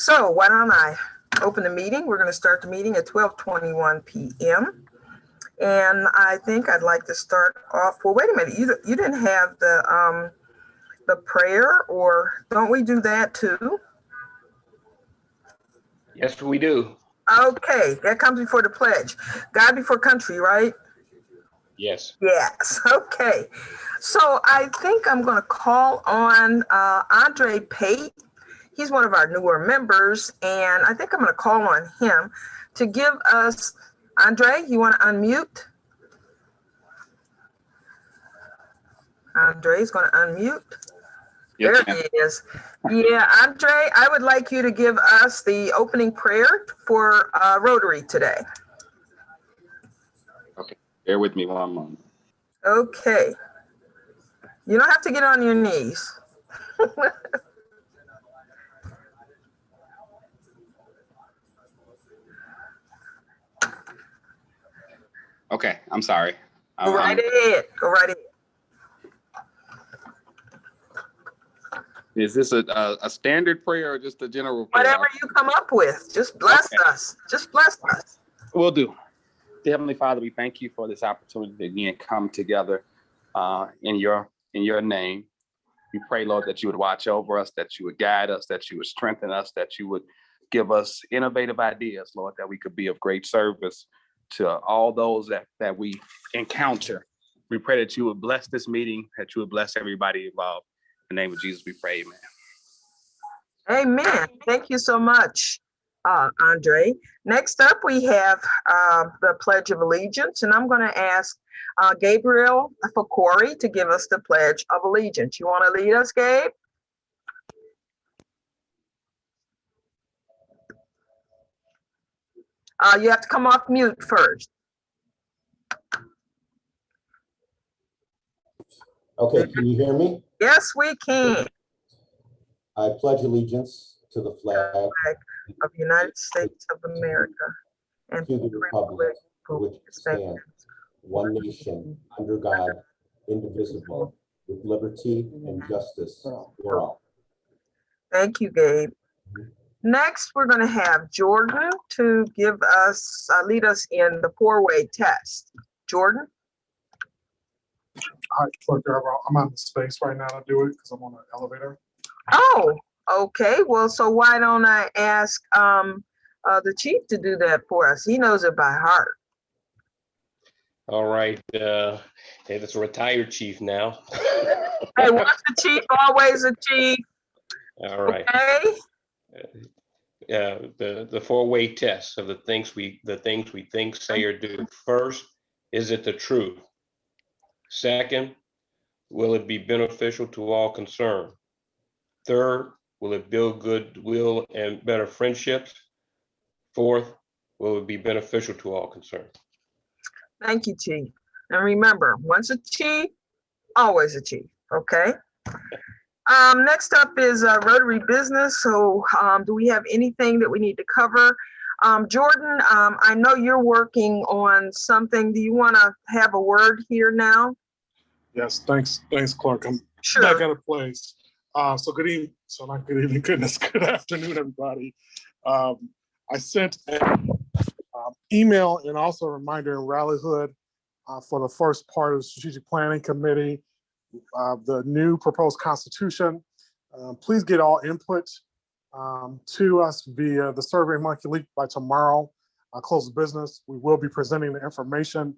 So why don't I open the meeting? We're going to start the meeting at 12:21 p.m. And I think I'd like to start off. Well, wait a minute. You didn't have the prayer, or don't we do that too? Yes, we do. Okay, that comes before the pledge. God before country, right? Yes. Yes. Okay. So I think I'm going to call on Andre Pate. He's one of our newer members, and I think I'm going to call on him to give us. Andre, you want to unmute? Andre's going to unmute. Yes, there he is. Yeah, Andre, I would like you to give us the opening prayer for Rotary today. Okay, bear with me one moment. Okay. You don't have to get on your knees. Okay, I'm sorry. Go right ahead. Go right ahead. Is this a standard prayer or just a general prayer? Whatever you come up with. Just bless us. Just bless us. Will do. Dear Heavenly Father, we thank you for this opportunity to again come together in your name. We pray, Lord, that you would watch over us, that you would guide us, that you would strengthen us, that you would give us innovative ideas, Lord, that we could be of great service to all those that we encounter. We pray that you would bless this meeting, that you would bless everybody involved. In the name of Jesus, we pray, amen. Amen. Thank you so much, Andre. Next up, we have the Pledge of Allegiance, and I'm going to ask Gabriel Fakori to give us the Pledge of Allegiance. You want to lead us, Gabe? You have to come off mute first. Okay, can you hear me? Yes, we can. I pledge allegiance to the flag of the United States of America and to the republic for which it stands, one nation, under God, indivisible, with liberty and justice for all. Thank you, Gabe. Next, we're going to have Jordan to give us, lead us in the four-way test. Jordan? Hi, Clerk. I'm on the space right now to do it because I'm on an elevator. Oh, okay. Well, so why don't I ask the chief to do that for us? He knows it by heart. All right. Hey, that's a retired chief now. Hey, once a chief, always a chief. All right. Okay. The four-way test of the things we think, say, or do. First, is it the truth? Second, will it be beneficial to all concerned? Third, will it build goodwill and better friendships? Fourth, will it be beneficial to all concerned? Thank you, Chief. And remember, once a chief, always a chief, okay? Next up is Rotary business. So do we have anything that we need to cover? Jordan, I know you're working on something. Do you want to have a word here now? Yes, thanks, Clark. I'm sure. Back out of place. So good evening. So not good evening, goodness. Good afternoon, everybody. I sent an email and also a reminder in Rallyhood for the first part of the Strategic Planning Committee, the new proposed constitution. Please get all input to us via the Survey Monkey link by tomorrow. Close of business. We will be presenting the information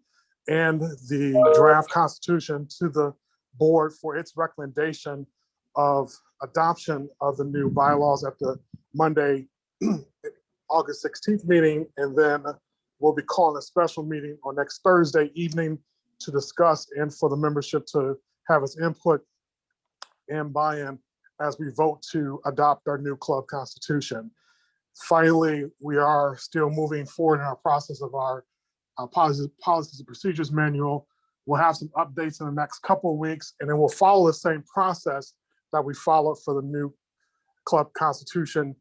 and the draft constitution to the board for its recommendation of adoption of the new bylaws at the Monday, August 16th meeting. And then we'll be calling a special meeting on next Thursday evening to discuss and for the membership to have its input and buy-in as we vote to adopt our new club constitution. Finally, we are still moving forward in our process of our policies and procedures manual. We'll have some updates in the next couple of weeks, and then we'll follow the same process that we followed for the new club constitution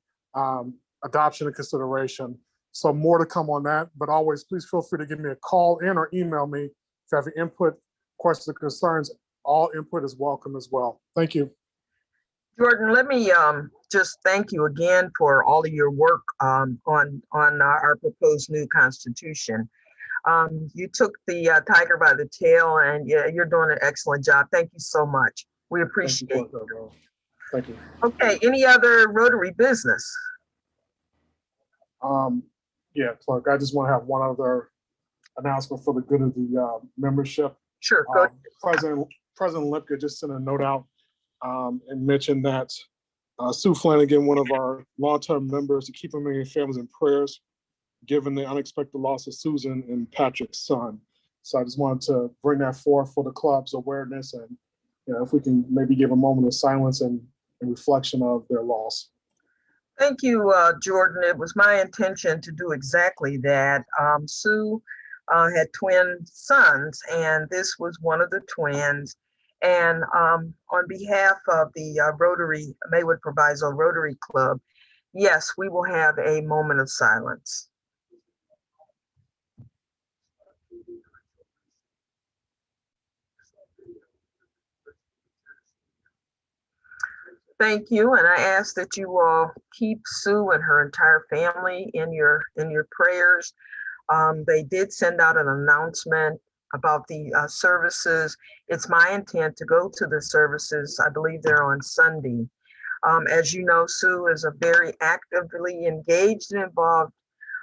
adoption and consideration. So more to come on that, but always please feel free to give me a call and or email me if you have any input, questions, or concerns. All input is welcome as well. Thank you. Jordan, let me just thank you again for all of your work on our proposed new constitution. You took the tiger by the tail, and yeah, you're doing an excellent job. Thank you so much. We appreciate it. Thank you. Okay, any other Rotary business? Yeah, Clerk, I just want to have one other announcement for the good of the membership. Sure, go ahead. President Lipka just sent a note out and mentioned that Sue Flanagan, one of our long-term members, to keep them and families in prayers, given the unexpected loss of Susan and Patrick's son. So I just wanted to bring that forth for the club's awareness, and if we can maybe give a moment of silence and reflection of their loss. Thank you, Jordan. It was my intention to do exactly that. Sue had twin sons, and this was one of the twins. And on behalf of the Rotary, Maywood Proviso Rotary Club, yes, we will have a moment of silence. Thank you, and I ask that you all keep Sue and her entire family in your prayers. They did send out an announcement about the services. It's my intent to go to the services. I believe they're on Sunday. As you know, Sue is a very actively engaged and involved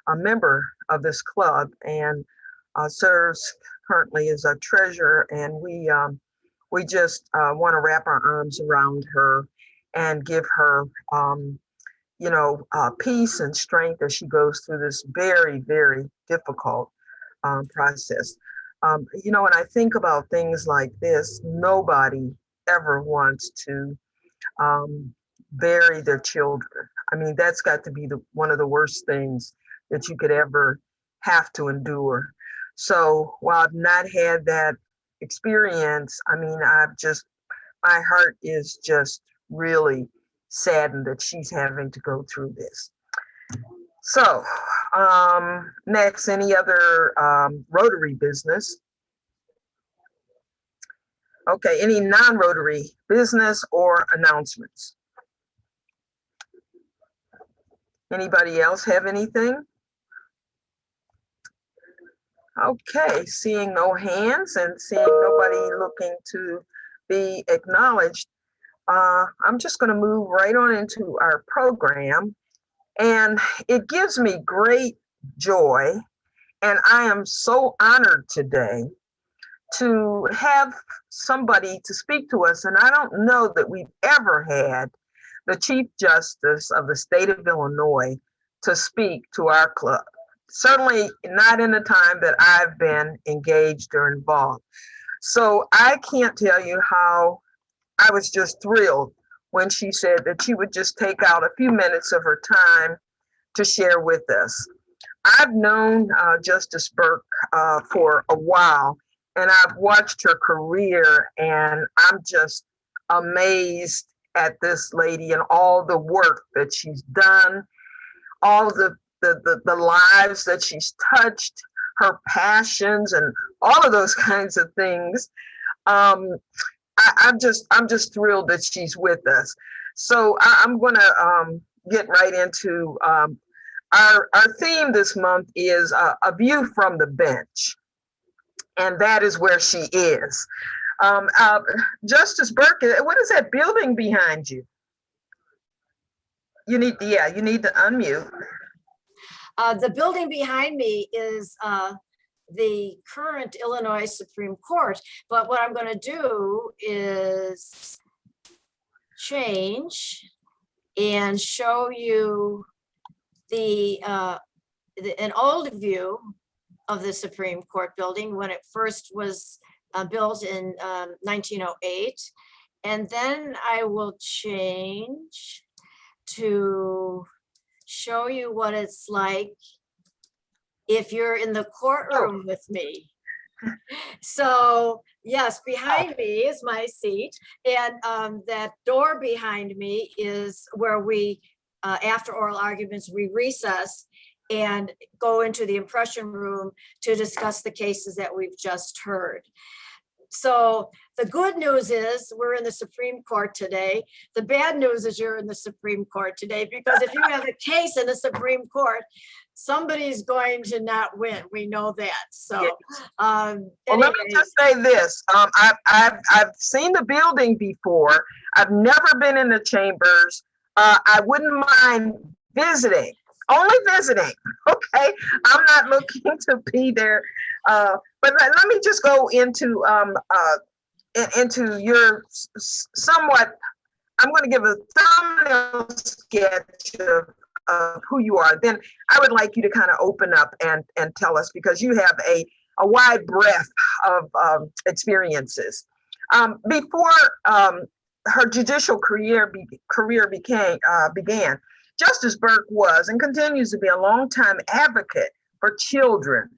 member of this club, and serves currently as a treasurer. And we just want to wrap our arms around her and give her, peace and strength as she goes through this very, very difficult process. When I think about things like this, nobody ever wants to bury their children. I mean, that's got to be one of the worst things that you could ever have to endure. So while I've not had that experience, I mean, my heart is just really saddened that she's having to go through this. So next, any other Rotary business? Okay, any non-Rotary business or announcements? Anybody else have anything? Okay, seeing no hands and seeing nobody looking to be acknowledged, I'm just going to move right on into our program. And it gives me great joy, and I am so honored today to have somebody to speak to us. And I don't know that we've ever had the Chief Justice of the state of Illinois to speak to our club. Certainly not in the time that I've been engaged or involved. So I can't tell you how I was just thrilled when she said that she would just take out a few minutes of her time to share with us. I've known Justice Burke for a while, and I've watched her career, and I'm just amazed at this lady and all the work that she's done, all the lives that she's touched, her passions, and all of those kinds of things. I'm just thrilled that she's with us. So I'm going to get right into our theme this month is a view from the bench, and that is where she is. Justice Burke, what is that building behind you? You need to unmute. The building behind me is the current Illinois Supreme Court, but what I'm going to do is change and show you an old view of the Supreme Court building when it first was built in 1908, and then I will change to show you what it's like if you're in the courtroom with me. So yes, behind me is my seat, and that door behind me is where we, after oral arguments, we recess and go into the impression room to discuss the cases that we've just heard. So the good news is we're in the Supreme Court today. The bad news is you're in the Supreme Court today, because if you have a case in the Supreme Court, somebody's going to not win. We know that. So, Well, let me anyway, just say this. I've seen the building before. I've never been in the chambers. I wouldn't mind visiting, only visiting. Okay, I'm not looking to be there. But let me just go into your somewhat. I'm going to give a thumbnail sketch of who you are. Then I would like you to kind of open up and tell us, because you have a wide breadth of experiences. Before her judicial career began, Justice Burke was and continues to be a longtime advocate for children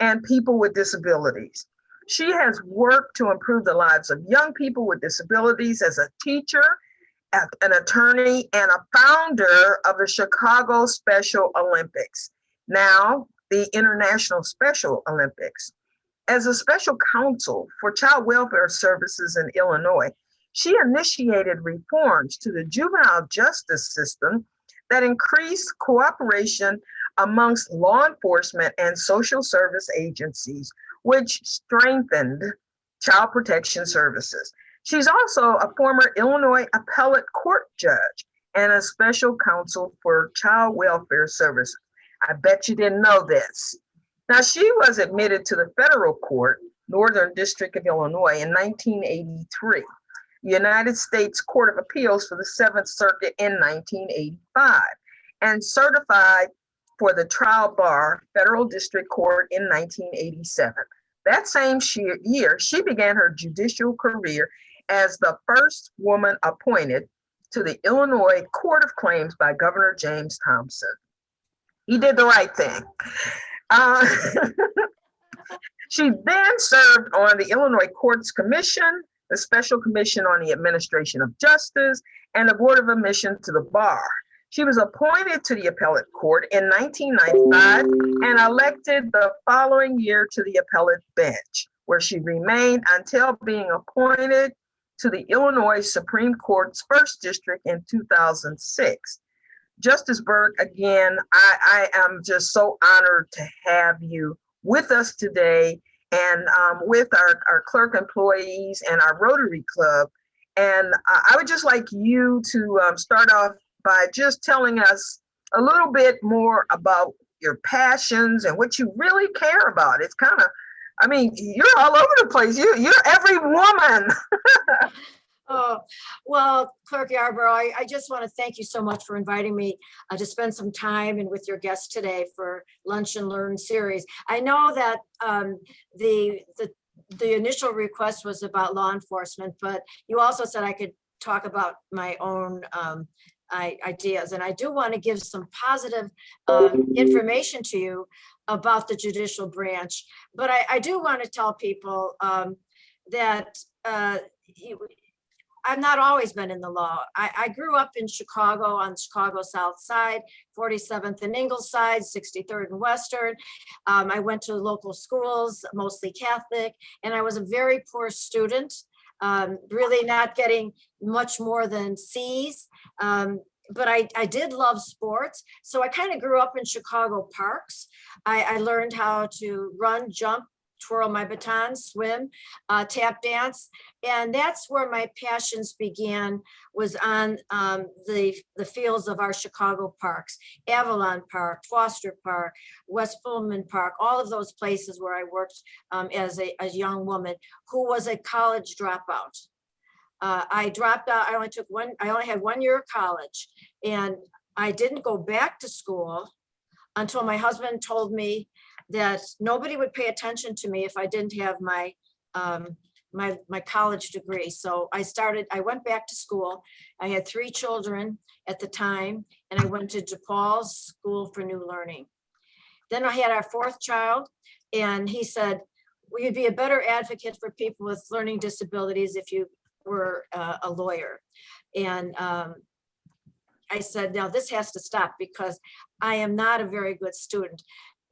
and people with disabilities. She has worked to improve the lives of young people with disabilities as a teacher, an attorney, and a founder of the Chicago Special Olympics, now the International Special Olympics. As a special counsel for child welfare services in Illinois, she initiated reforms to the juvenile justice system that increased cooperation amongst law enforcement and social service agencies, which strengthened child protection services. She's also a former Illinois appellate court judge and a special counsel for child welfare services. I bet you didn't know this. Now, she was admitted to the federal court, Northern District of Illinois, in 1983, United States Court of Appeals for the Seventh Circuit in 1985, and certified for the trial bar federal district court in 1987. That same year, she began her judicial career as the first woman appointed to the Illinois Court of Claims by Governor James Thompson. He did the right thing. She then served on the Illinois Courts Commission, the Special Commission on the Administration of Justice, and the Board of Admission to the Bar. She was appointed to the appellate court in 1995 and elected the following year to the appellate bench, where she remained until being appointed to the Illinois Supreme Court's First District in 2006. Justice Burke, again, I am just so honored to have you with us today, and with our clerk employees and our Rotary Club. And I would just like you to start off by just telling us a little bit more about your passions and what you really care about. It's kind of, I mean, you're all over the place. You're every woman. Oh, well, Clerk Yarborough, I just want to thank you so much for inviting me to spend some time and with your guests today for Lunch and Learn series. I know that the initial request was about law enforcement, but you also said I could talk about my own ideas. And I do want to give some positive information to you about the judicial branch. But I do want to tell people that I've not always been in the law. I grew up in Chicago on the Chicago South Side, 47th and Ingleside, 63rd and Western. I went to local schools, mostly Catholic, and I was a very poor student, really not getting much more than C's. But I did love sports. So I kind of grew up in Chicago parks. I learned how to run, jump, twirl my baton, swim, tap dance. And that's where my passions began, was on the fields of our Chicago parks, Avalon Park, Foster Park, West Pullman Park, all of those places where I worked as a young woman who was a college dropout. I dropped out. I only had 1 year of college, and I didn't go back to school until my husband told me that nobody would pay attention to me if I didn't have my my college degree. So I went back to school. I had 3 children at the time, and I went to DePaul's School for New Learning. Then I had our 4th child, and he said, well, you'd be a better advocate for people with learning disabilities if you were a lawyer. And I said, now this has to stop, because I am not a very good student.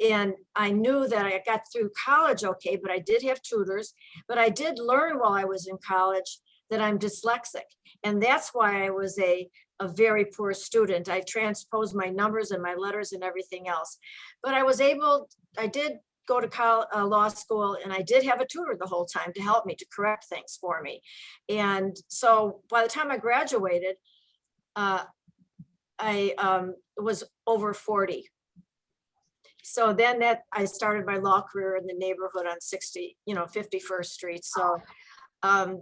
And I knew that I got through college okay, but I did have tutors. But I did learn while I was in college that I'm dyslexic. And that's why I was a very poor student. I transposed my numbers and my letters and everything else. But I did go to law school, and I did have a tutor the whole time to help me, to correct things for me. And so by the time I graduated, I was over 40. So then I started my law career in the neighborhood on 51st Street. So a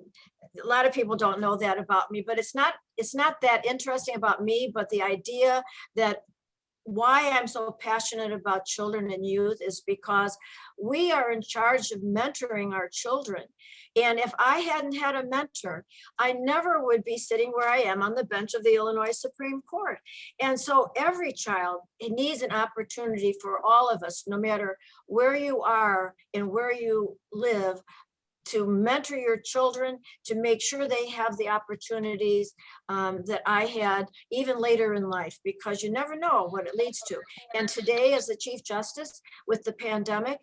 lot of people don't know that about me, but it's not that interesting about me, but the idea that why I'm so passionate about children and youth is because we are in charge of mentoring our children. And if I hadn't had a mentor, I never would be sitting where I am on the bench of the Illinois Supreme Court. And so every child needs an opportunity for all of us, no matter where you are and where you live, to mentor your children, to make sure they have the opportunities that I had even later in life, because you never know what it leads to. And today, as the Chief Justice with the pandemic,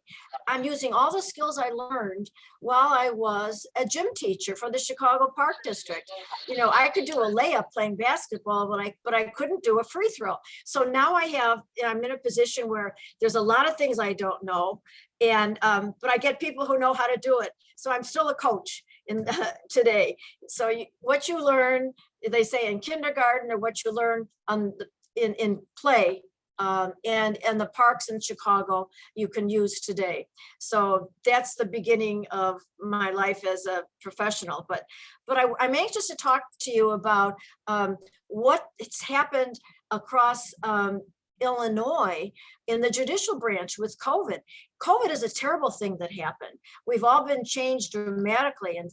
I'm using all the skills I learned while I was a gym teacher for the Chicago Park District. I could do a layup playing basketball, but I couldn't do a free throw. So now I'm in a position where there's a lot of things I don't know. And but I get people who know how to do it. So I'm still a coach today. So what you learn, they say in kindergarten, or what you learn in play and the parks in Chicago, you can use today. So that's the beginning of my life as a professional. But I'm anxious to talk to you about what has happened across Illinois in the judicial branch with COVID. COVID is a terrible thing that happened. We've all been changed dramatically, and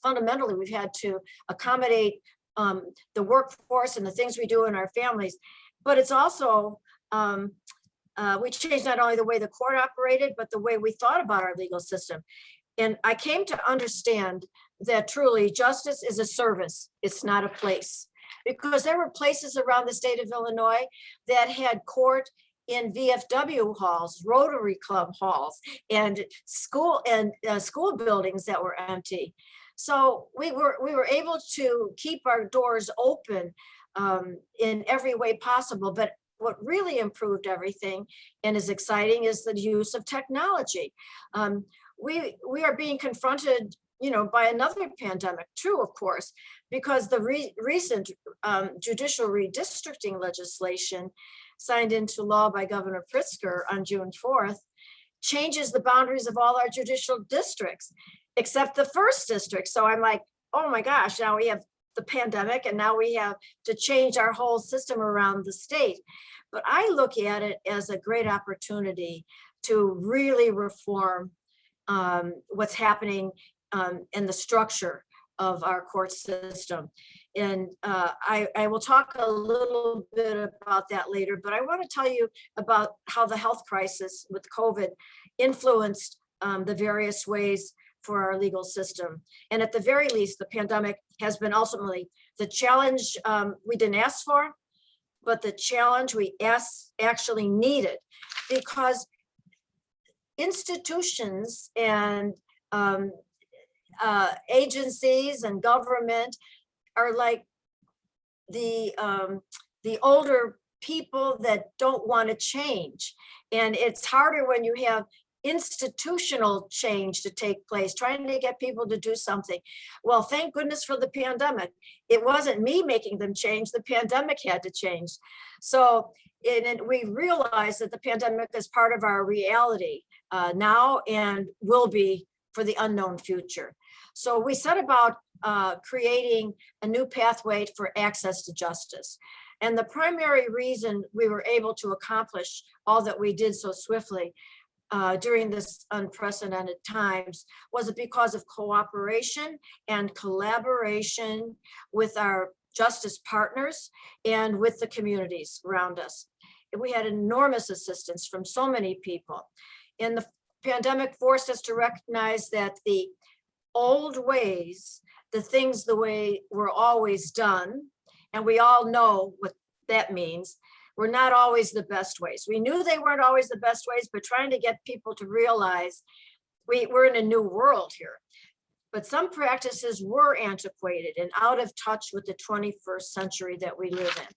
fundamentally we've had to accommodate the workforce and the things we do in our families. But it's also, we changed not only the way the court operated, but the way we thought about our legal system. And I came to understand that truly justice is a service, it's not a place. Because there were places around the state of Illinois that had court in VFW halls, Rotary Club halls, and school buildings that were empty. So we were able to keep our doors open in every way possible. But what really improved everything and is exciting is the use of technology. We are being confronted by another pandemic too, of course, because the recent judicial redistricting legislation signed into law by Governor Pritzker on June 4th changes the boundaries of all our judicial districts, except the first district. So I'm like, oh my gosh, now we have the pandemic and now we have to change our whole system around the state. But I look at it as a great opportunity to really reform what's happening in the structure of our court system. And I will talk a little bit about that later, but I want to tell you about how the health crisis with COVID influenced the various ways for our legal system. And at the very least, the pandemic has been ultimately the challenge we didn't ask for, but the challenge we actually needed, because institutions and agencies and government are like the older people that don't want to change. And it's harder when you have institutional change to take place, trying to get people to do something. Well, thank goodness for the pandemic. It wasn't me making them change, the pandemic had to change. So we realized that the pandemic is part of our reality now and will be for the unknown future. So we set about creating a new pathway for access to justice. And the primary reason we were able to accomplish all that we did so swiftly during this unprecedented times was because of cooperation and collaboration with our justice partners and with the communities around us. We had enormous assistance from so many people. And the pandemic forced us to recognize that the old ways, the things the way were always done, and we all know what that means, were not always the best ways. We knew they weren't always the best ways, but trying to get people to realize we're in a new world here. But some practices were antiquated and out of touch with the 21st century that we live in.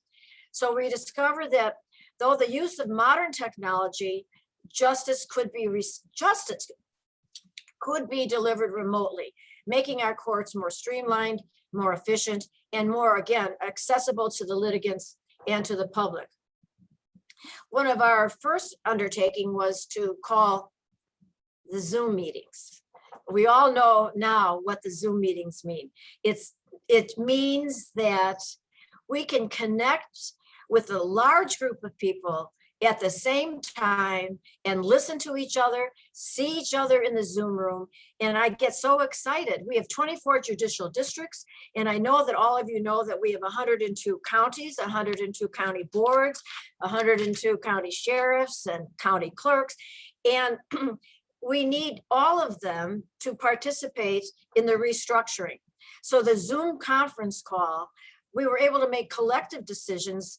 So we discovered that though the use of modern technology, justice could be delivered remotely, making our courts more streamlined, more efficient, and more, again, accessible to the litigants and to the public. One of our first undertaking was to call the Zoom meetings. We all know now what the Zoom meetings mean. It means that we can connect with a large group of people at the same time and listen to each other, see each other in the Zoom room. And I get so excited. We have 24 judicial districts. And I know that all of you know that we have 102 counties, 102 county boards, 102 county sheriffs and county clerks. And we need all of them to participate in the restructuring. So the Zoom conference call, we were able to make collective decisions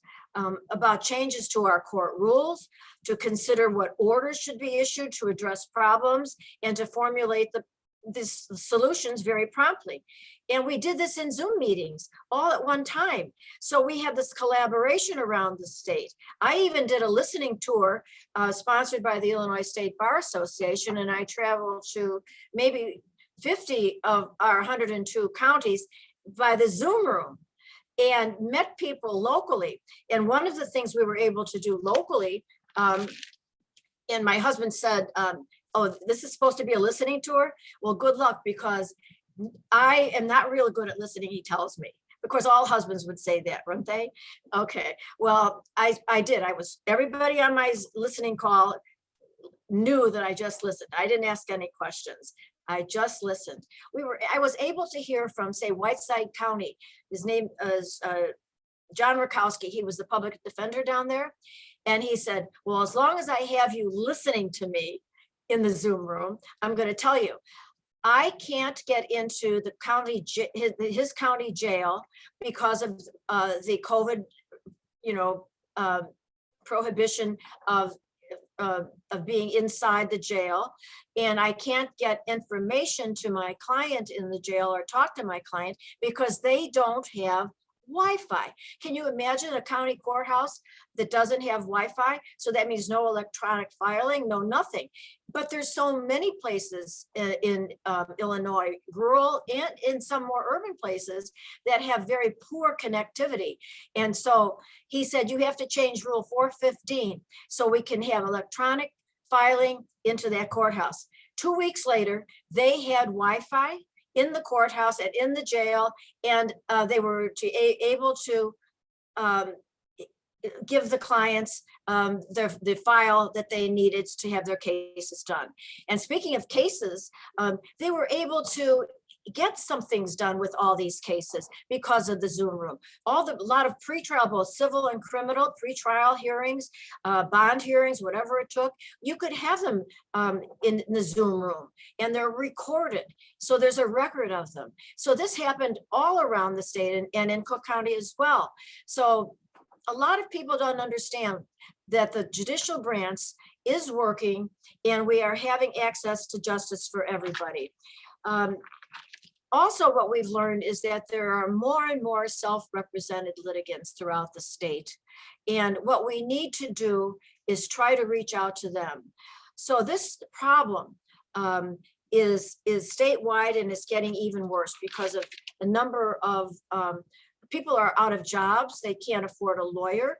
about changes to our court rules, to consider what orders should be issued to address problems, and to formulate these solutions very promptly. And we did this in Zoom meetings all at one time. So we have this collaboration around the state. I even did a listening tour sponsored by the Illinois State Bar Association, and I traveled to maybe 50 of our 102 counties by the Zoom room and met people locally. And one of the things we were able to do locally, and my husband said, oh, this is supposed to be a listening tour? Well, good luck, because I am not really good at listening, he tells me. Of course, all husbands would say that, wouldn't they? Okay, well, I did. Everybody on my listening call knew that I just listened. I didn't ask any questions. I just listened. I was able to hear from, say, Whiteside County. His name is John Rakowski. He was the public defender down there. And he said, well, as long as I have you listening to me in the Zoom room, I'm going to tell you, I can't get into the county, his county jail because of the COVID, prohibition of being inside the jail. And I can't get information to my client in the jail or talk to my client because they don't have Wi-Fi. Can you imagine a county courthouse that doesn't have Wi-Fi? So that means no electronic filing, no nothing. But there's so many places in Illinois, rural and in some more urban places, that have very poor connectivity. And so he said, you have to change Rule 415 so we can have electronic filing into that courthouse. 2 weeks later, they had Wi-Fi in the courthouse and in the jail, and they were able to give the clients the file that they needed to have their cases done. And speaking of cases, they were able to get some things done with all these cases because of the Zoom room. A lot of pretrial, both civil and criminal pretrial hearings, bond hearings, whatever it took, you could have them in the Zoom room, and they're recorded. So there's a record of them. So this happened all around the state and in Cook County as well. So a lot of people don't understand that the judicial branch is working and we are having access to justice for everybody. Also, what we've learned is that there are more and more self-represented litigants throughout the state. And what we need to do is try to reach out to them. So this problem is statewide, and it's getting even worse because of a number of people are out of jobs. They can't afford a lawyer.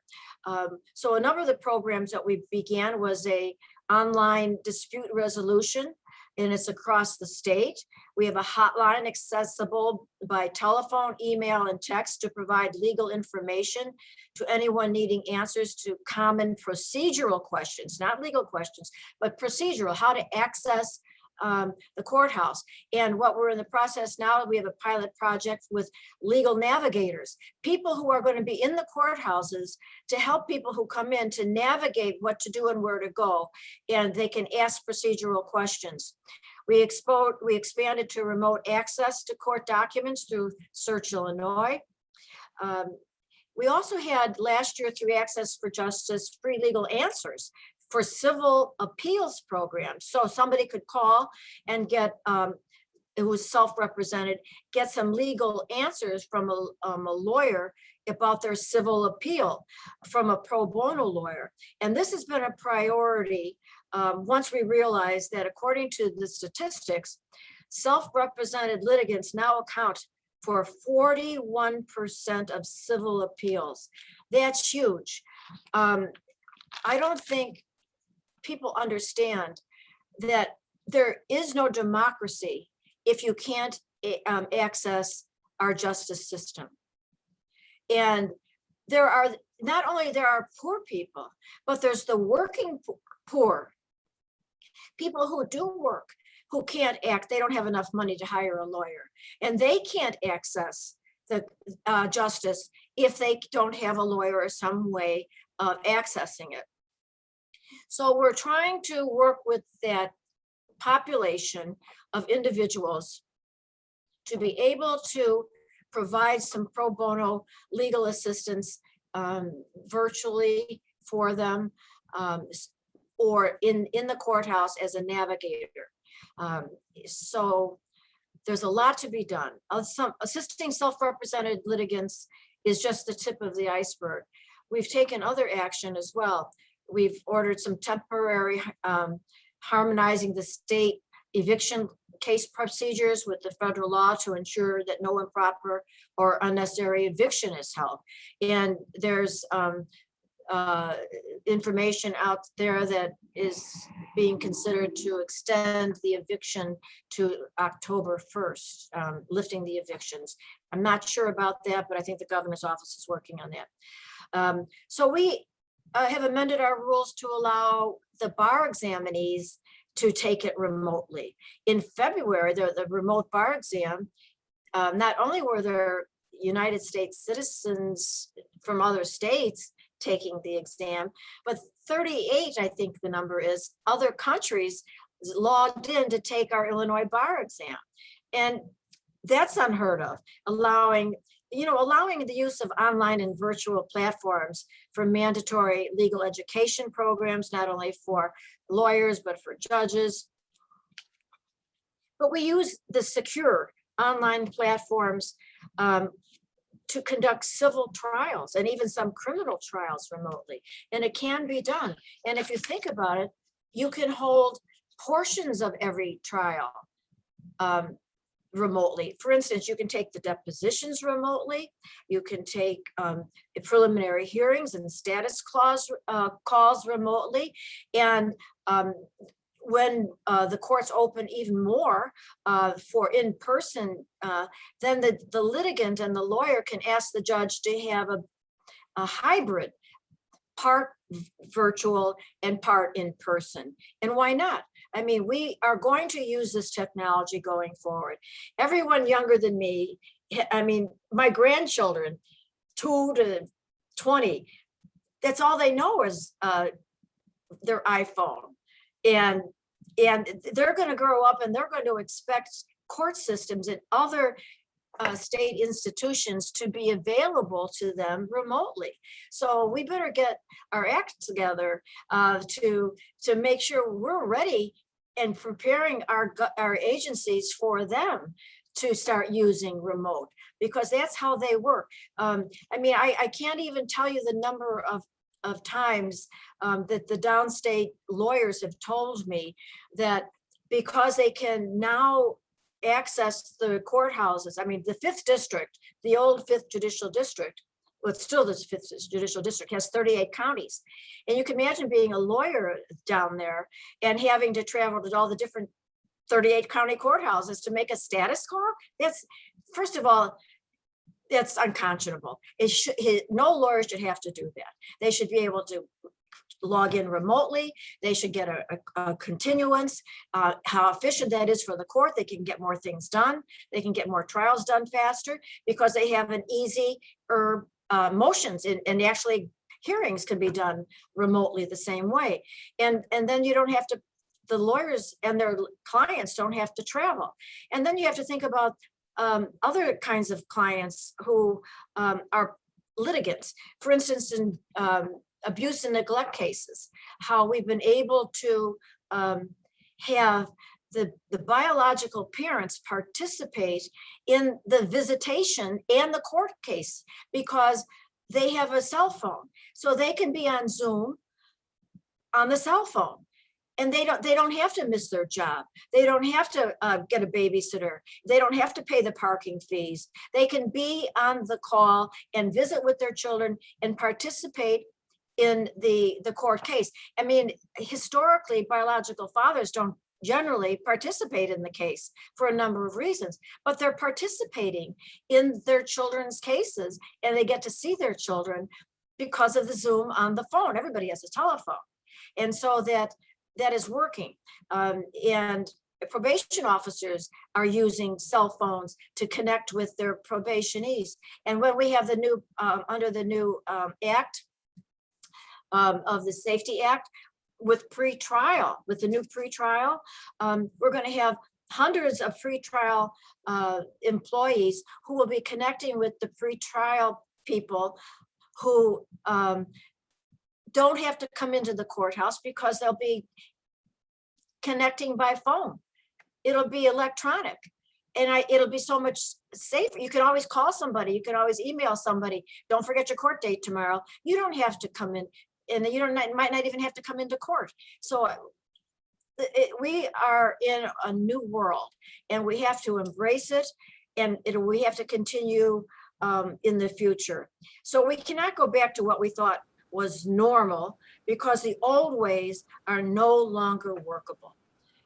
So a number of the programs that we began was a online dispute resolution, and it's across the state. We have a hotline accessible by telephone, email, and text to provide legal information to anyone needing answers to common procedural questions, not legal questions, but procedural, how to access the courthouse. And what we're in the process now, we have a pilot project with legal navigators, people who are going to be in the courthouses to help people who come in to navigate what to do and where to go. And they can ask procedural questions. We expanded to remote access to court documents through Search Illinois. We also had last year through Access for Justice, free legal answers for civil appeals programs. So somebody could call and get, it was self-represented, get some legal answers from a lawyer about their civil appeal from a pro bono lawyer. And this has been a priority once we realized that according to the statistics, self-represented litigants now account for 41% of civil appeals. That's huge. I don't think people understand that there is no democracy if you can't access our justice system. And there are not only there are poor people, but there's the working poor, people who do work, who can't act, they don't have enough money to hire a lawyer, and they can't access the justice if they don't have a lawyer or some way of accessing it. So we're trying to work with that population of individuals to be able to provide some pro bono legal assistance virtually for them, or in the courthouse as a navigator. So there's a lot to be done. Assisting self-represented litigants is just the tip of the iceberg. We've taken other action as well. We've ordered some temporary harmonizing the state eviction case procedures with the federal law to ensure that no improper or unnecessary eviction is held. And there's information out there that is being considered to extend the eviction to October 1st, lifting the evictions. I'm not sure about that, but I think the governor's office is working on that. So we have amended our rules to allow the bar examinees to take it remotely. In February, the remote bar exam, not only were there United States citizens from other states taking the exam, but 38, I think the number is, other countries logged in to take our Illinois bar exam. And that's unheard of, allowing the use of online and virtual platforms for mandatory legal education programs, not only for lawyers, but for judges. But we use the secure online platforms to conduct civil trials and even some criminal trials remotely. And it can be done. And if you think about it, you can hold portions of every trial remotely. For instance, you can take the depositions remotely. You can take preliminary hearings and status calls remotely. And when the courts open even more for in-person, then the litigant and the lawyer can ask the judge to have a hybrid, part virtual and part in person. And why not? I mean, we are going to use this technology going forward. Everyone younger than me, I mean, my grandchildren, 2 to 20, that's all they know is their iPhone. And they're going to grow up and they're going to expect court systems and other state institutions to be available to them remotely. So we better get our act together to make sure we're ready and preparing our agencies for them to start using remote, because that's how they work. I mean, I can't even tell you the number of times that the downstate lawyers have told me that because they can now access the courthouses. I mean, the 5th district, the old 5th judicial district, well, it's still the 5th judicial district, has 38 counties. And you can imagine being a lawyer down there and having to travel to all the different 38 county courthouses to make a status call. That's, first of all, that's unconscionable. No lawyer should have to do that. They should be able to log in remotely. They should get a continuance. How efficient that is for the court. They can get more things done. They can get more trials done faster because they have an easy motions and actually hearings can be done remotely the same way. And then you don't have to, the lawyers and their clients don't have to travel. And then you have to think about other kinds of clients who are litigants. For instance, in abuse and neglect cases, how we've been able to have the biological parents participate in the visitation and the court case because they have a cell phone. So they can be on Zoom on the cell phone. And they don't have to miss their job. They don't have to get a babysitter. They don't have to pay the parking fees. They can be on the call and visit with their children and participate in the court case. I mean, historically, biological fathers don't generally participate in the case for a number of reasons, but they're participating in their children's cases and they get to see their children because of the Zoom on the phone. Everybody has a telephone. And so that is working. And probation officers are using cell phones to connect with their probationees. And when we have the new, under the new act of the Safety Act, with pretrial, with the new pretrial, we're going to have hundreds of pretrial employees who will be connecting with the pretrial people who don't have to come into the courthouse because they'll be connecting by phone. It'll be electronic and it'll be so much safer. You can always call somebody. You can always email somebody. Don't forget your court date tomorrow. You don't have to come in and you might not even have to come into court. So we are in a new world and we have to embrace it and we have to continue in the future. So we cannot go back to what we thought was normal because the old ways are no longer workable.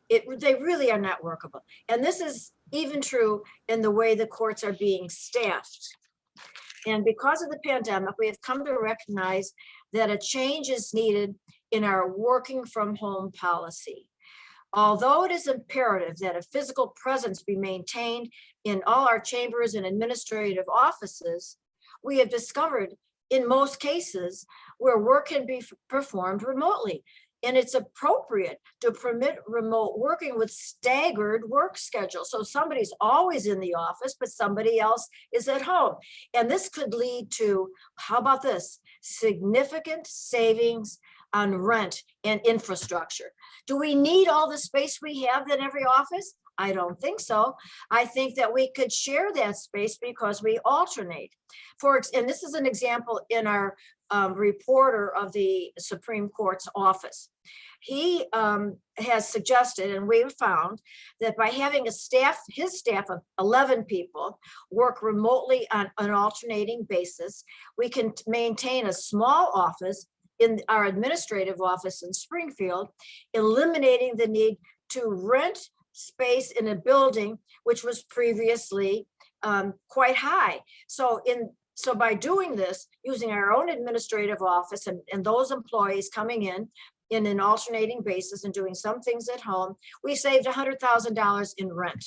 They really are not workable. And this is even true in the way the courts are being staffed. And because of the pandemic, we have come to recognize that a change is needed in our working from home policy. Although it is imperative that a physical presence be maintained in all our chambers and administrative offices, we have discovered in most cases where work can be performed remotely. And it's appropriate to permit remote working with staggered work schedules. So somebody's always in the office, but somebody else is at home. And this could lead to, how about this? Significant savings on rent and infrastructure. Do we need all the space we have in every office? I don't think so. I think that we could share that space because we alternate. And this is an example in our reporter of the Supreme Court's office. He has suggested, and we've found, that by having his staff of 11 people work remotely on an alternating basis, we can maintain a small office in our administrative office in Springfield, eliminating the need to rent space in a building which was previously quite high. So by doing this, using our own administrative office and those employees coming in an alternating basis and doing some things at home, we saved $100,000 in rent.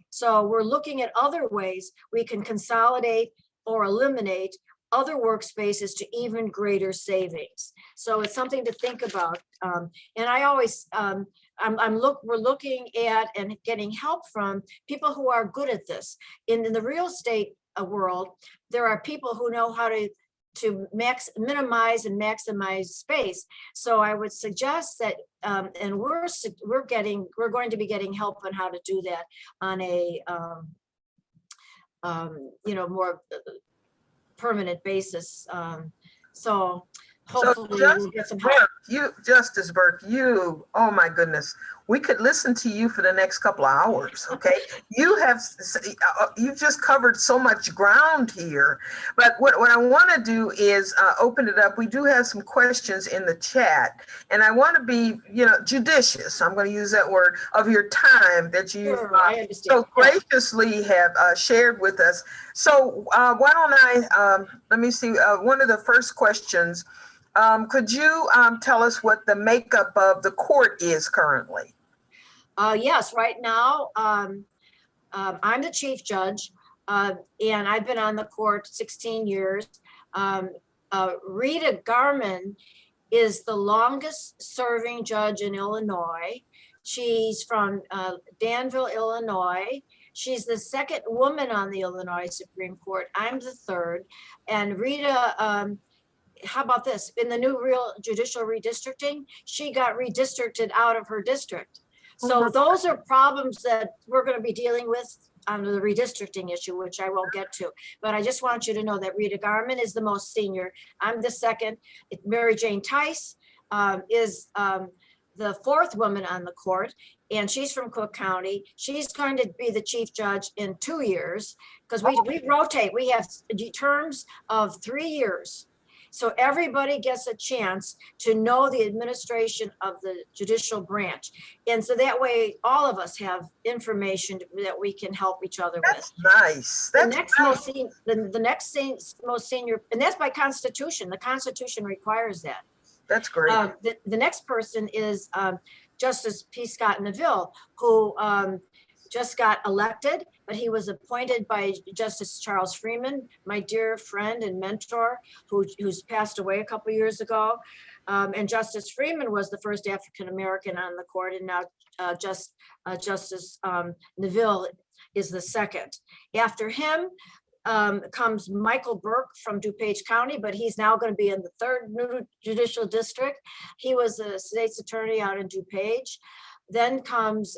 So we're looking at other ways we can consolidate or eliminate other workspaces to even greater savings. So it's something to think about. And I always, we're looking at and getting help from people who are good at this. In the real estate world, there are people who know how to minimize and maximize space. So I would suggest that, and we're going to be getting help on how to do that on a more permanent basis. So hopefully we'll get some help. Justice Burke, oh my goodness, we could listen to you for the next couple of hours, okay? You've just covered so much ground here, but what I want to do is open it up. We do have some questions in the chat, and I want to be, judicious. I'm going to use that word, of your time that you so graciously have shared with us. So why don't I, let me see, one of the first questions, could you tell us what the makeup of the court is currently? Yes, right now, I'm the chief judge, and I've been on the court 16 years. Rita Garman is the longest serving judge in Illinois. She's from Danville, Illinois. She's the second woman on the Illinois Supreme Court. I'm the third. And Rita, how about this? In the new real judicial redistricting, she got redistricted out of her district. So those are problems that we're going to be dealing with under the redistricting issue, which I won't get to. But I just want you to know that Rita Garman is the most senior. I'm the second. Mary Jane Tice is the fourth woman on the court, and she's from Cook County. She's going to be the chief judge in 2 years because we rotate. We have terms of 3 years. So everybody gets a chance to know the administration of the judicial branch. And so that way, all of us have information that we can help each other That's with. nice. The That's next most senior, and that's by Constitution. The Constitution requires that. That's great. The next person is Justice P. Scott Neville, who just got elected, but he was appointed by Justice Charles Freeman, my dear friend and mentor, who's passed away a couple years ago. And Justice Freeman was the first African-American on the court, and now Justice Neville is the second. After him comes Michael Burke from DuPage County, but he's now going to be in the third new judicial district. He was a state's attorney out in DuPage. Then comes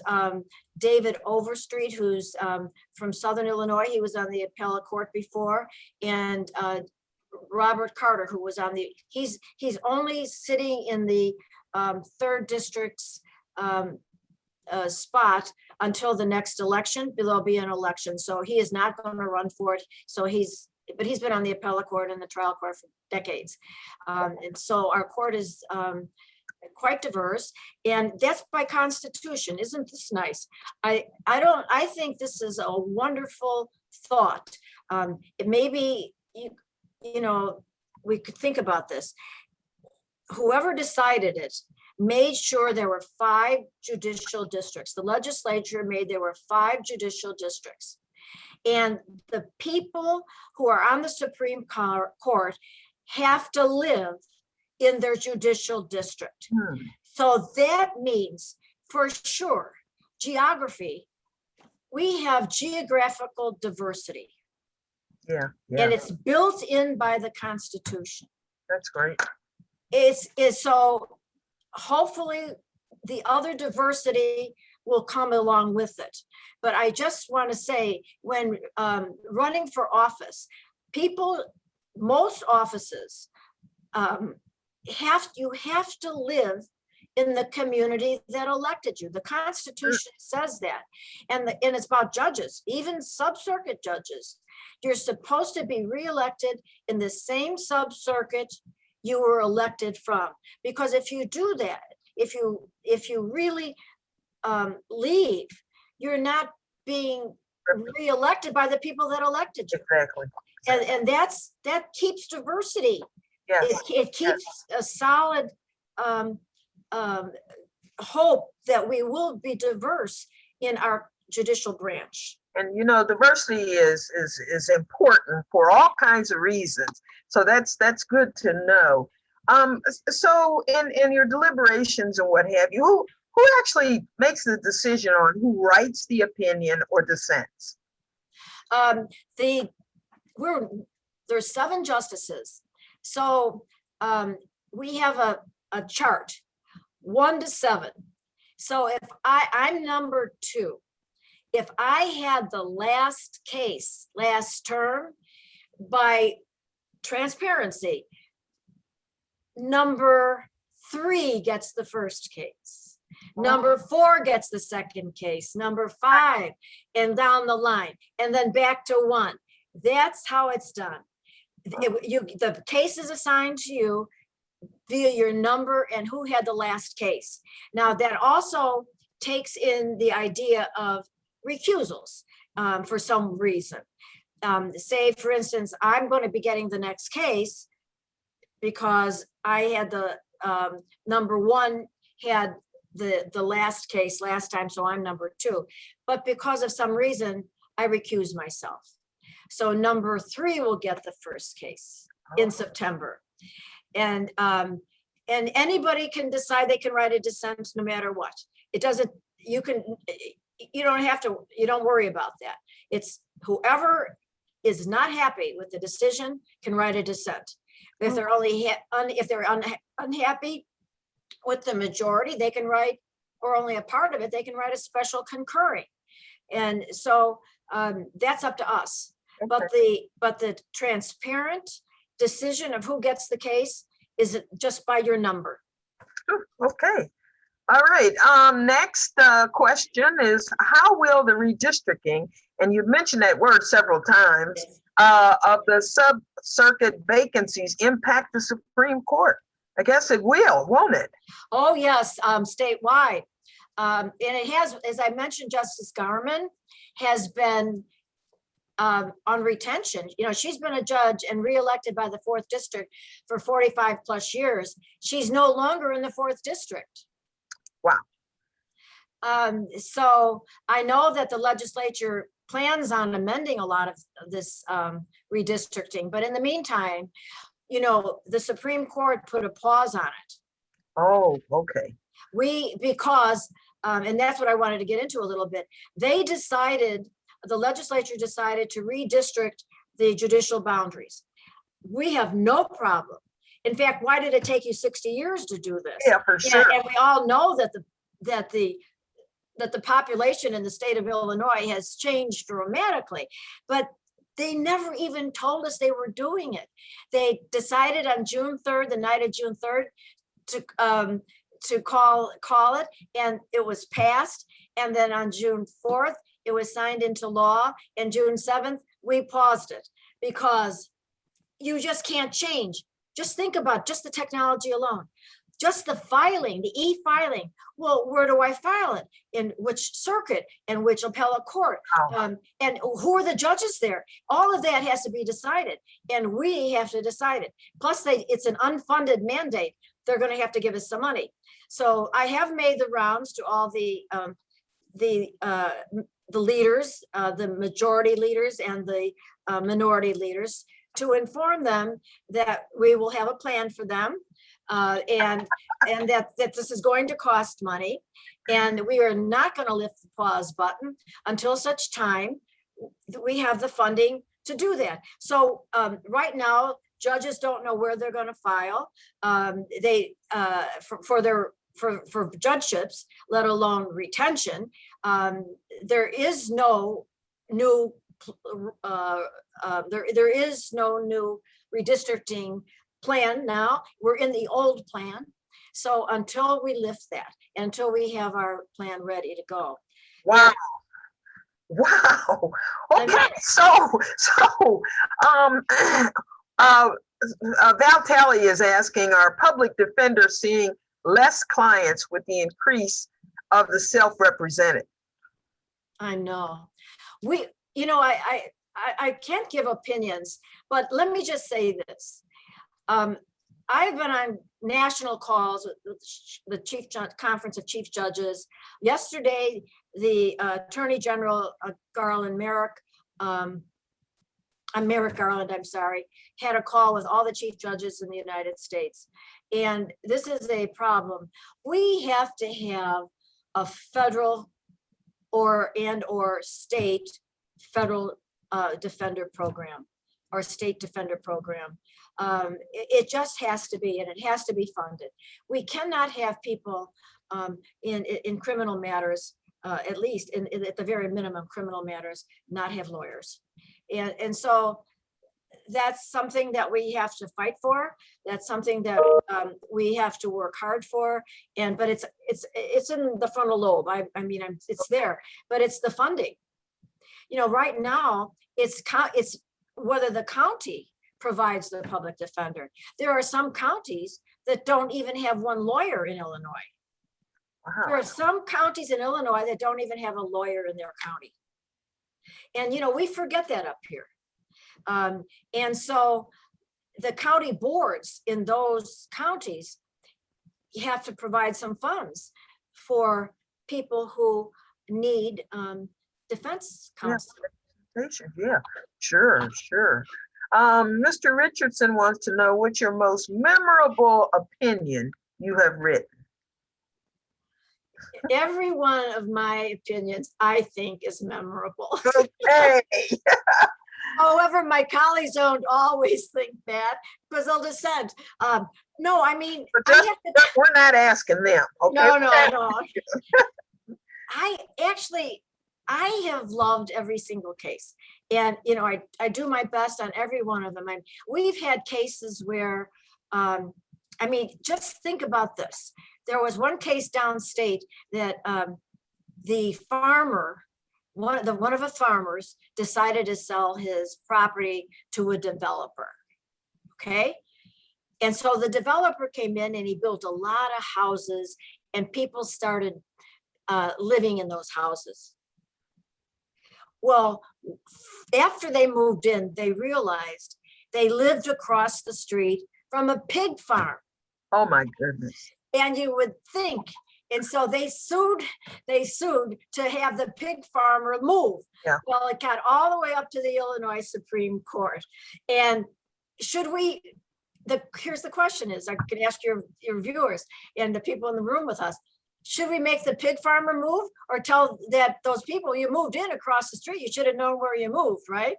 David Overstreet, who's from Southern Illinois. He was on the appellate court before, and Robert Carter, who was on he's only sitting in the third district's spot until the next election. There'll be an election, so he is not going to run for it. So he's been on the appellate court and the trial court for decades, and so our court is quite diverse, and that's by Constitution. Isn't this nice? I think this is a wonderful thought. It maybe we could think about this. Whoever decided it made sure there were 5 judicial districts. The legislature made there were 5 judicial districts, and the people who are on the Supreme Court have to live in their judicial district. So that means, for sure, geography, we have geographical diversity. Yeah. And it's built in by the Constitution. That's great. It's so hopefully the other diversity will come along with it. But I just want to say, when running for office, most offices, you have to live in the community that elected you. The Constitution says that, and it's about judges, even sub-circuit judges. You're supposed to be reelected in the same sub-circuit you were elected from, because if you do that, if you really leave, you're not being reelected by the people that elected you. Exactly. And that keeps diversity. Yes. It keeps a solid hope that we will be diverse in our judicial branch. And diversity is important for all kinds of reasons. So that's good to know. So in your deliberations and what have you, who actually makes the decision on who writes the opinion or dissents? There's 7 justices. So we have a chart, 1 to 7. So if I'm number 2, if I had the last case last term, by transparency, number 3 gets the first case. Number 4 gets the second case, number 5, and down the line, and then back to 1. That's how it's done. The case is assigned to you via your number and who had the last case. Now that also takes in the idea of recusals for some reason. Say, for instance, I'm going to be getting the next case because I had the number 1 had the last case last time, so I'm number 2. But because of some reason, I recuse myself. So number 3 will get the first case in September. And anybody can decide they can write a dissent no matter what. It doesn't, you don't worry about that. It's whoever is not happy with the decision can write a dissent. If they're unhappy with the majority, they can write, or only a part of it, they can write a special concurring. And so that's up to us. But the transparent decision of who gets the case is just by your number. Okay. All right. Next question is, how will the redistricting, and you've mentioned that word several times, of the sub-circuit vacancies impact the Supreme Court? I guess it will, won't it? Oh, yes, statewide. And it has, as I mentioned, Justice Garman has been on retention. You know, she's been a judge and reelected by the 4th District for 45 plus years. She's no longer in the 4th District. Wow. So I know that the legislature plans on amending a lot of this redistricting, but in the meantime, you know, the Supreme Court put a pause on it. Oh, okay. Because, and that's what I wanted to get into a little bit. The legislature decided to redistrict the judicial boundaries. We have no problem. In fact, why did it take you 60 years to do this? Yeah, for sure. And we all know that the population in the state of Illinois has changed dramatically, but they never even told us they were doing it. They decided on June 3rd, the night of June 3rd, to call it, and it was passed. And then on June 4th, it was signed into law. And June 7th, we paused it because you just can't change. Just think about just the technology alone. Just the filing, the e-filing. Well, where do I file it? In which circuit? And which appellate court? Wow. And who are the judges there? All of that has to be decided, and we have to decide it. Plus, it's an unfunded mandate. They're going to have to give us some money. So I have made the rounds to all the leaders, the majority leaders and the minority leaders, to inform them that we will have a plan for them. And that this is going to cost money, and we are not going to lift the pause button until such time that we have the funding to do that. So right now, judges don't know where they're going to file. For judgeships, let alone retention. There is no new redistricting plan now. We're in the old plan. So until we lift that, until we have our plan ready to go. Wow. Wow. Okay. So Val Talley is asking, are public defenders seeing less clients with the increase of the self-represented? I know. I can't give opinions, but let me just say this. I've been on national calls with the Conference of Chief Judges. Yesterday, the Attorney General Merrick Garland, had a call with all the chief judges in the United States. And this is a problem. We have to have a federal or state federal defender program or state defender program. It just has to be, and it has to be funded. We cannot have people in criminal matters, at least at the very minimum criminal matters, not have lawyers. And so that's something that we have to fight for. That's something that we have to work hard for. But it's in the frontal lobe. It's there, but it's the funding. You know, right now it's whether the county provides the public defender. There are some counties that don't even have one lawyer in Illinois. Wow. There are some counties in Illinois that don't even have a lawyer in their county. And, we forget that up here. And so the county boards in those counties, you have to provide some funds for people who need defense counsel. Yeah, sure. Mr. Richardson wants to know what's your most memorable opinion you have written. Every one of my opinions, I think, is memorable. Okay. However, my colleagues don't always think that because they'll dissent. No, I mean, But I just- have to We're not asking them, okay? no, no, no. I have loved every single case. And, you know, I do my best on every one of them. We've had cases where, I mean, just think about this. There was one case downstate that the farmer, one of the farmers decided to sell his property to a developer. Okay. And so the developer came in and he built a lot of houses and people started living in those houses. Well, after they moved in, they realized they lived across the street from a pig farm. Oh, my goodness. And you would think, and so they sued to have the pig farmer move. Yeah. Well, it got all the way up to the Illinois Supreme Court. And should we, here's the question is, I can ask your viewers and the people in the room with us, should we make the pig farmer move or tell that those people you moved in across the street, you should have known where you moved, right?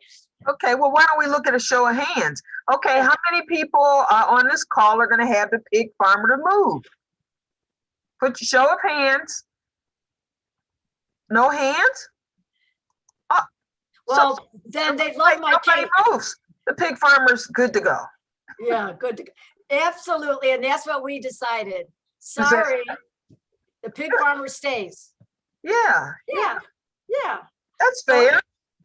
Okay, well, why don't we look at a show of hands? Okay, how many people on this call are gonna have the pig farmer to move? Put your show of hands. No hands? Well, then they love my Nobody case. moves. The pig farmer's good to go. Yeah, good to go. Absolutely, and that's what we decided. Sorry, the pig farmer stays. Yeah, Yeah, yeah. that's fair.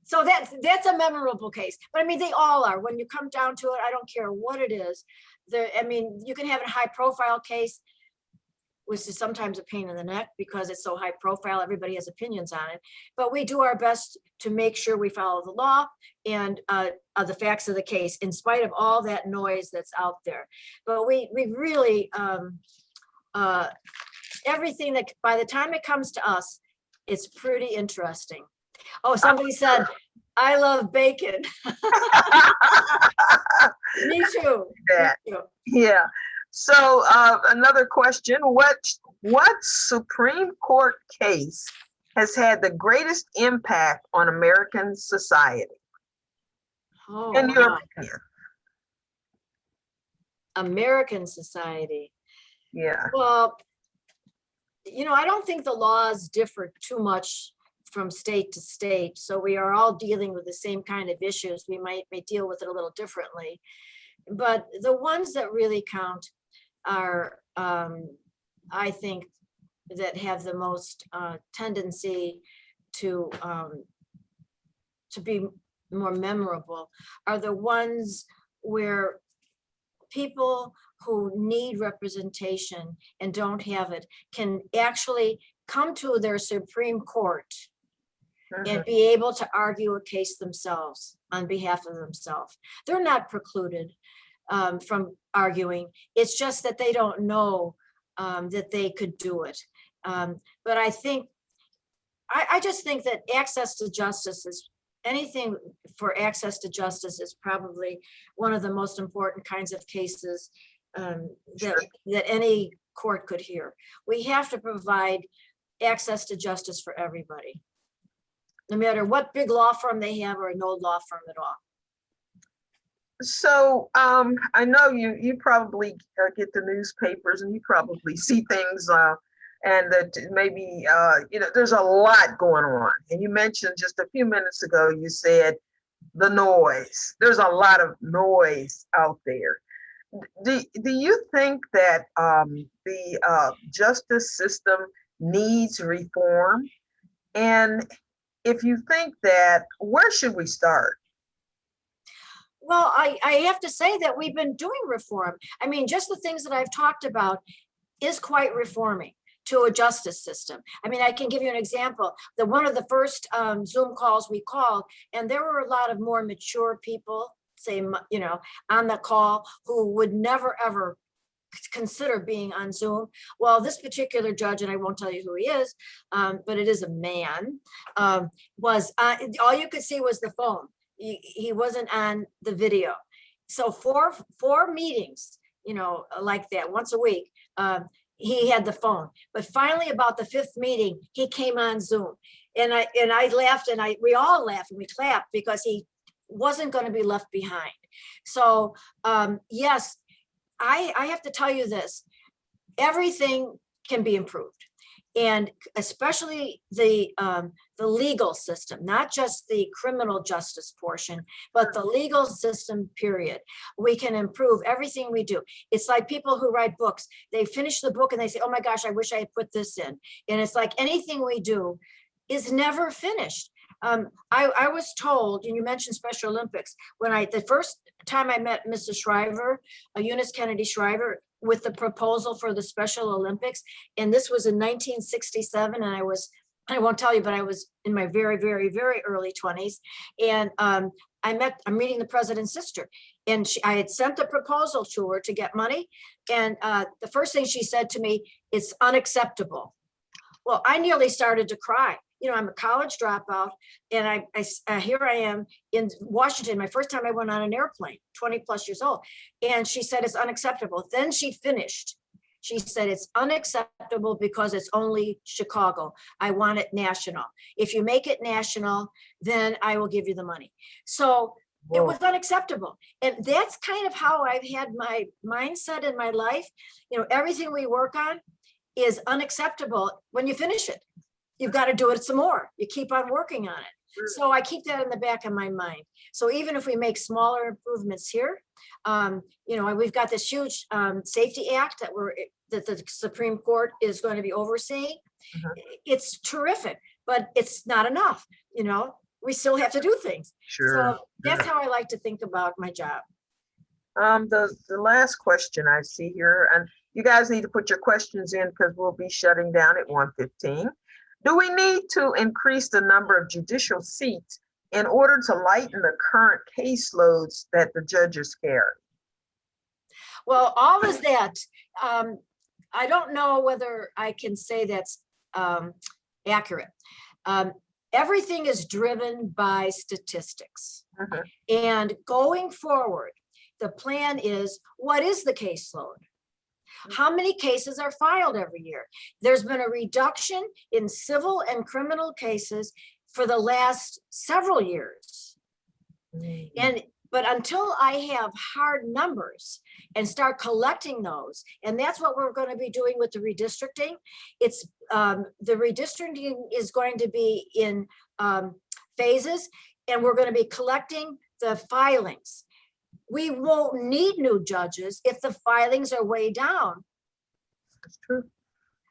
So that's a memorable case. But I mean, they all are. When you come down to it, I don't care what it is. I mean, you can have a high profile case, which is sometimes a pain in the neck because it's so high profile, everybody has opinions on it. But we do our best to make sure we follow the law and the facts of the case in spite of all that noise that's out there. But we really, everything that by the time it comes to us, it's pretty interesting. Oh, somebody said, I love bacon. Me too. Yeah. Me too. Yeah. So another question, what Supreme Court case has had the greatest impact on American society? Oh, In your wow. opinion? American society. Yeah. Well, you know, I don't think the laws differ too much from state to state. So we are all dealing with the same kind of issues. We may deal with it a little differently. But the ones that really count are, I think, that have the most tendency to be more memorable are the ones where people who need representation and don't have it can actually come to their Supreme Court and be able to argue a case themselves on behalf of themselves. They're not precluded from arguing. It's just that they don't know that they could do it. But I think, I just think that access to justice is, anything for access to justice is probably one of the most important kinds of cases that any court could hear. We have to provide access to justice for everybody, no matter what big law firm they have or no law firm at all. So I know you probably get the newspapers and you probably see things and that maybe, you know, there's a lot going on. And you mentioned just a few minutes ago, you said the noise. There's a lot of noise out there. Do you think that the justice system needs reform? And if you think that, where should we start? Well, I have to say that we've been doing reform. I mean, just the things that I've talked about is quite reforming to a justice system. I mean, I can give you an example. One of the first Zoom calls we called, and there were a lot of more mature people, say, you know, on the call who would never, ever consider being on Zoom. Well, this particular judge, and I won't tell you who he is, but it is a man, was all you could see was the phone. He wasn't on the video. So four meetings, you know, like that once a week, he had the phone. But finally, about the 5th meeting, he came on Zoom. And I laughed, and we all laughed and we clapped because he wasn't going to be left behind. So yes, I have to tell you this, everything can be improved. And especially the legal system, not just the criminal justice portion, but the legal system, period. We can improve everything we do. It's like people who write books. They finish the book and they say, oh my gosh, I wish I had put this in. And it's like anything we do is never finished. I was told, and you mentioned Special Olympics, when the first time I met Mrs. Shriver, Eunice Kennedy Shriver, with the proposal for the Special Olympics. And this was in 1967. And I won't tell you, but I was in my very, very, very early 20s. And I'm meeting the president's sister. And I had sent the proposal to her to get money. And the first thing she said to me, it's unacceptable. Well, I nearly started to cry. You know, I'm a college dropout, and here I am in Washington. My first time I went on an airplane, 20 plus years old. And she said, it's unacceptable. Then she finished. She said, it's unacceptable because it's only Chicago. I want it national. If you make it national, then I will give you the money. So it was unacceptable. And that's kind of how I've had my mindset in my life. You know, everything we work on is unacceptable when you finish it. You've got to do it some more. You keep on working on it. So I keep that in the back of my mind. So even if we make smaller improvements here, you know, we've got this huge safety act that the Supreme Court is going to be overseeing. It's terrific, but it's not enough. You know, we still have to do things. So that's how I like to think about my job. The last question I see here, and you guys need to put your questions in because we'll be shutting down at 1:15. Do we need to increase the number of judicial seats in order to lighten the current caseloads that the judges carry? Well, all of that, I don't know whether I can say that's accurate. Everything is driven by statistics. And going forward, the plan is, what is the caseload? How many cases are filed every year? There's been a reduction in civil and criminal cases for the last several years. But until I have hard numbers and start collecting those, and that's what we're going to be doing with the redistricting. It's the redistricting is going to be in phases, and we're going to be collecting the filings. We won't need new judges if the filings are way down. That's true.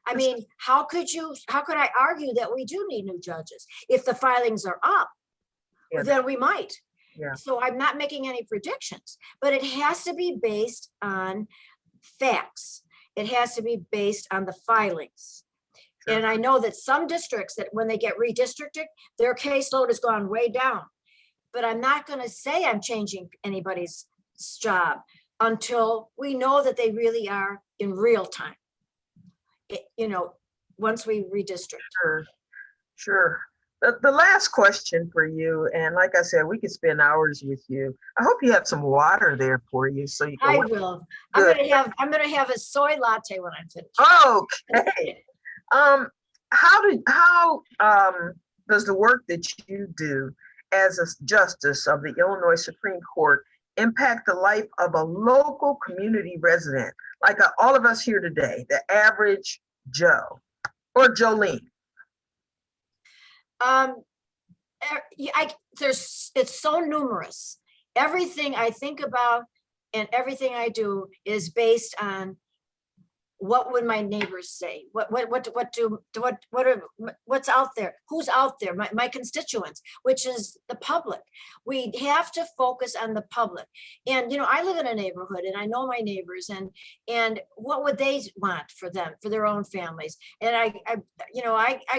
I mean, how could I argue that we do need new judges? If the filings are up, then we might. So I'm not making any predictions, but it has to be based on facts. It has to be based on the filings. And I know that some districts that when they get redistricted, their caseload has gone way down. But I'm not going to say I'm changing anybody's job until we know that they really are in real time. You know, once we redistrict. Sure. The last question for you, and like I said, we could spend hours with you. I hope you have some water there for you, so you can. I will. I'm gonna have a soy latte when I'm finished. Okay. How does the work that you do as a justice of the Illinois Supreme Court impact the life of a local community resident, like all of us here today, the average Joe or Jolene? It's so numerous. Everything I think about and everything I do is based on what would my neighbors say? What's out there? Who's out there? My constituents, which is the public. We have to focus on the public. And, you know, I live in a neighborhood and I know my neighbors and what would they want for them, for their own families? And I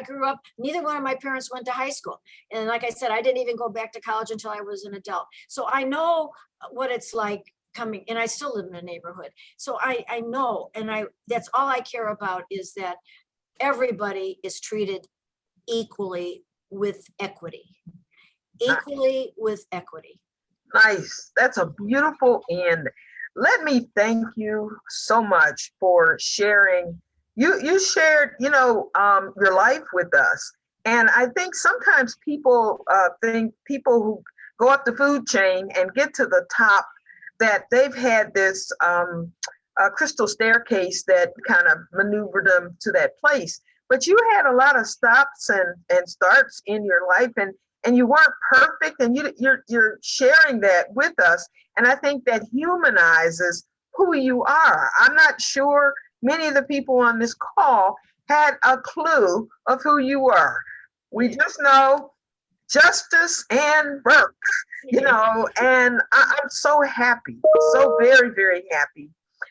grew up, neither one of my parents went to high school. And like I said, I didn't even go back to college until I was an adult. So I know what it's like coming, and I still live in a neighborhood. So I know, and that's all I care about is that everybody is treated equally with equity. Equally with equity. Nice. That's a beautiful end. Let me thank you so much for sharing you shared, your life with us. And I think sometimes people think people who go up the food chain and get to the top, that they've had this crystal staircase that kind of maneuvered them to that place. But you had a lot of stops and starts in your life, and you weren't perfect, and you're sharing that with us. And I think that humanizes who you are. I'm not sure many of the people on this call had a clue of who you were. We just know Justice and Burke, and I'm so happy, so very, very happy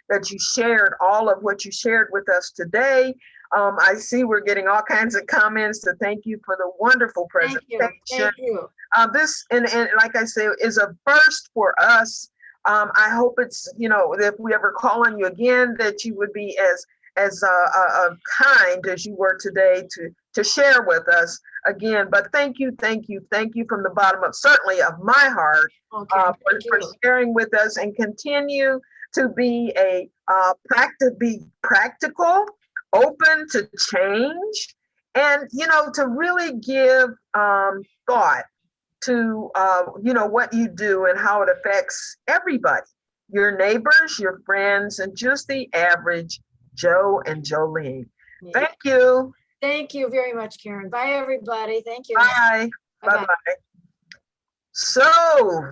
that you shared all of what you shared with us today. I see we're getting all kinds of comments to thank you for the wonderful presentation. Thank you. This, and like I say, is a first for us. I hope it's, if we ever call on you again, that you would be as kind as you were today to share with us again. But thank you from the bottom of, certainly of my heart, for sharing with us, and continue to be practical, open to change, and to really give thought to what you do and how it affects everybody, your neighbors, your friends, and just the average Joe and Jolene. Yeah. Thank you. Thank you very much, Karen. Bye, everybody. Thank you. Bye. Bye-bye. Bye-bye. So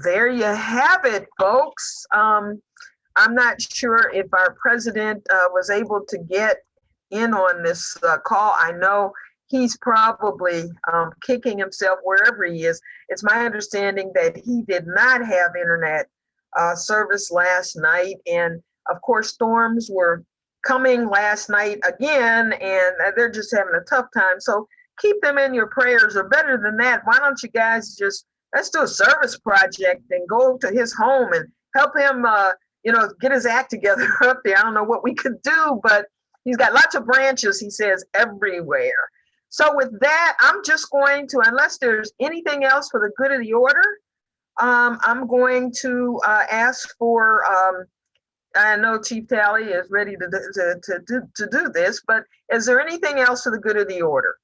there you have it, folks. I'm not sure if our president was able to get in on this call. I know he's probably kicking himself wherever he is. It's my understanding that he did not have internet service last night. And of course, storms were coming last night again, and they're just having a tough time. So keep them in your prayers, or better than that, why don't you guys let's do a service project and go to his home and help him, get his act together up there. I don't know what we could do, but he's got lots of branches, he says, everywhere. So with that, I'm just going to, unless there's anything else for the good of the order, I'm going to ask for, I know Chief Tally is ready to do this, but is there anything else for the good of the order?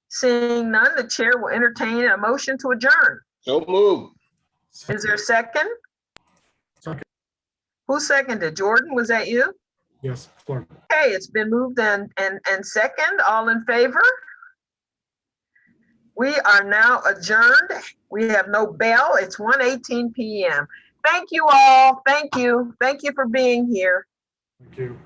Seeing none, the chair will entertain a motion to adjourn. So moved. Is there a second? Second. Who seconded? Jordan, was that you? Yes, Clerk. Okay, it's been moved and second. All in favor? We are now adjourned. We have no bell. It's 1:18 p.m. Thank you all. Thank you. Thank you for being here. Thank you.